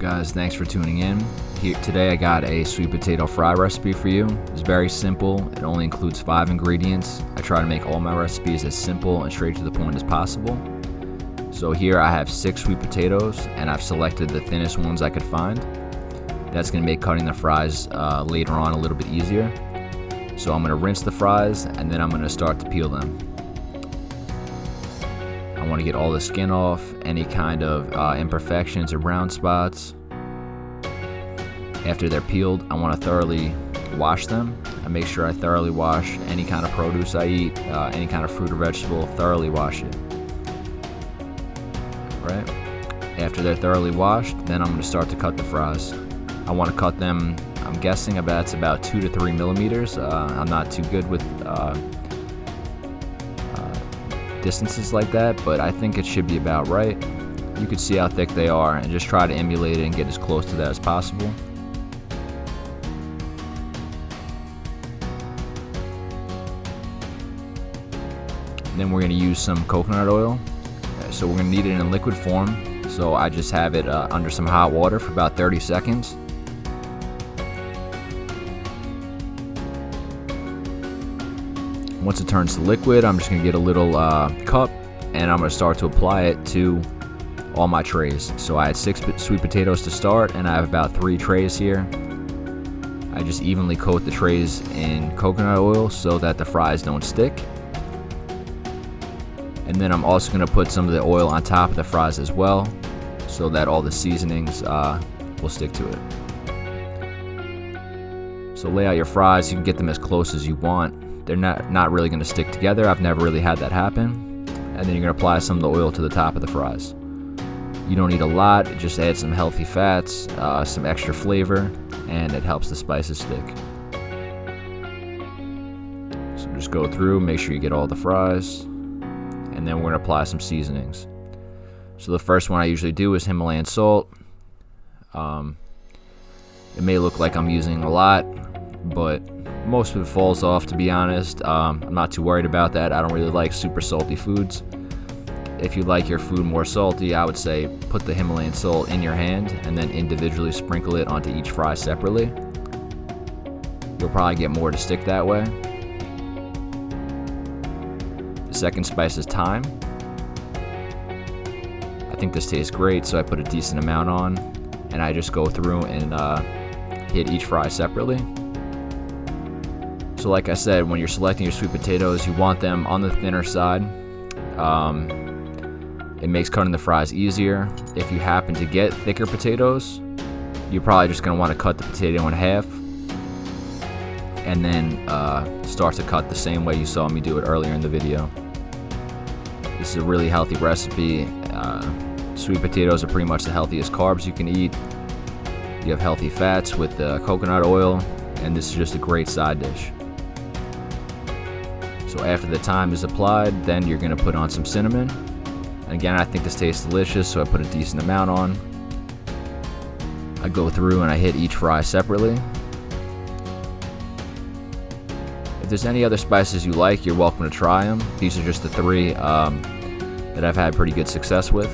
guys? Thanks for tuning in. Today I got a sweet potato fry recipe for you. It's very simple. It only includes 5 ingredients. I try to make all my recipes as simple and straight to the point as possible. So here I have 6 sweet potatoes, and I've selected the thinnest ones I could find. That's going to make cutting the fries later on a little bit easier. So I'm going to rinse the fries, and then I'm going to start to peel them. I want to get all the skin off, any kind of imperfections or brown spots. After they're peeled, I want to thoroughly wash them. I make sure I thoroughly wash any kind of produce I eat, any kind of fruit or vegetable, thoroughly wash it. Right? After they're thoroughly washed, then I'm going to start to cut the fries. I want to cut them, I'm guessing it's about 2 to 3 millimeters. I'm not too good with distances like that, but I think it should be about right. You can see how thick they are and just try to emulate it and get as close to that as possible. Then we're going to use some coconut oil. So we're going to need it in liquid form. So I just have it under some hot water for about 30 seconds. Once it turns to liquid, I'm just going to get a little cup, and I'm going to start to apply it to all my trays. So I had 6 sweet potatoes to start, and I have about 3 trays here. I just evenly coat the trays in coconut oil so that the fries don't stick. And then I'm also going to put some of the oil on top of the fries as well, so that all the seasonings will stick to it. So lay out your fries. You can get them as close as you want. They're not really going to stick together. I've never really had that happen. And then you're going to apply some of the oil to the top of the fries. You don't need a lot. Just add some healthy fats, some extra flavor, and it helps the spices stick. So just go through, make sure you get all the fries, and then we're going to apply some seasonings. So the first one I usually do is Himalayan salt. It may look like I'm using a lot, but most of it falls off, to be honest. I'm not too worried about that. I don't really like super salty foods. If you like your food more salty, I would say put the Himalayan salt in your hand and then individually sprinkle it onto each fry separately. You'll probably get more to stick that way. The second spice is thyme. I think this tastes great, so I put a decent amount on, and I just go through and hit each fry separately. So like I said, when you're selecting your sweet potatoes, you want them on the thinner side. It makes cutting the fries easier. If you happen to get thicker potatoes, you're probably just going to want to cut the potato in half and then start to cut the same way you saw me do it earlier in the video. This is a really healthy recipe. Sweet potatoes are pretty much the healthiest carbs you can eat. You have healthy fats with coconut oil, and this is just a great side dish. So after the thyme is applied, then you're going to put on some cinnamon. And again, I think this tastes delicious, so I put a decent amount on. I go through and I hit each fry separately. If there's any other spices you like, you're welcome to try them. These are just the 3 that I've had pretty good success with.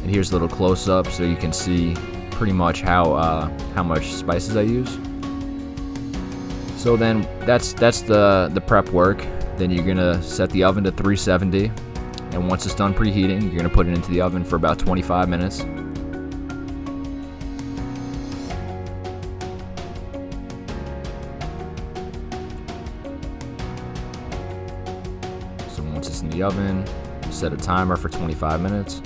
And here's a little close-up so you can see pretty much how much spices I use. So then that's the prep work. Then you're gonna set the oven to 370, and once it's done preheating, you're gonna put it into the oven for about 25 minutes. So once it's in the oven, set a timer for 25 minutes.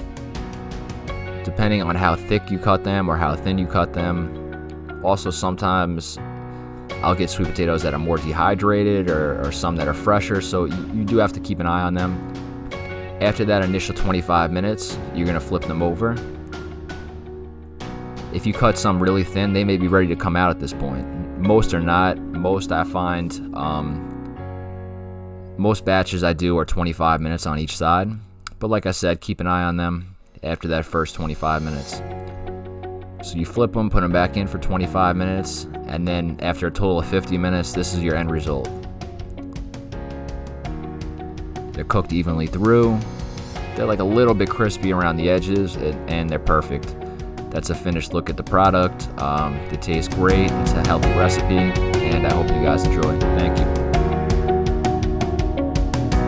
Depending on how thick you cut them or how thin you cut them. Also, sometimes I'll get sweet potatoes that are more dehydrated or some that are fresher, so you do have to keep an eye on them. After that initial 25 minutes, you're going to flip them over. If you cut some really thin, they may be ready to come out at this point. Most are not. Most I find, most batches I do are 25 minutes on each side. But like I said, keep an eye on them after that first 25 minutes. So you flip them, put them back in for 25 minutes, and then after a total of 50 minutes, this is your end result. They're cooked evenly through. They're like a little bit crispy around the edges, and they're perfect. that's a finished look at the product. It tastes great. It's a healthy recipe, and I hope you guys enjoy. Thank you.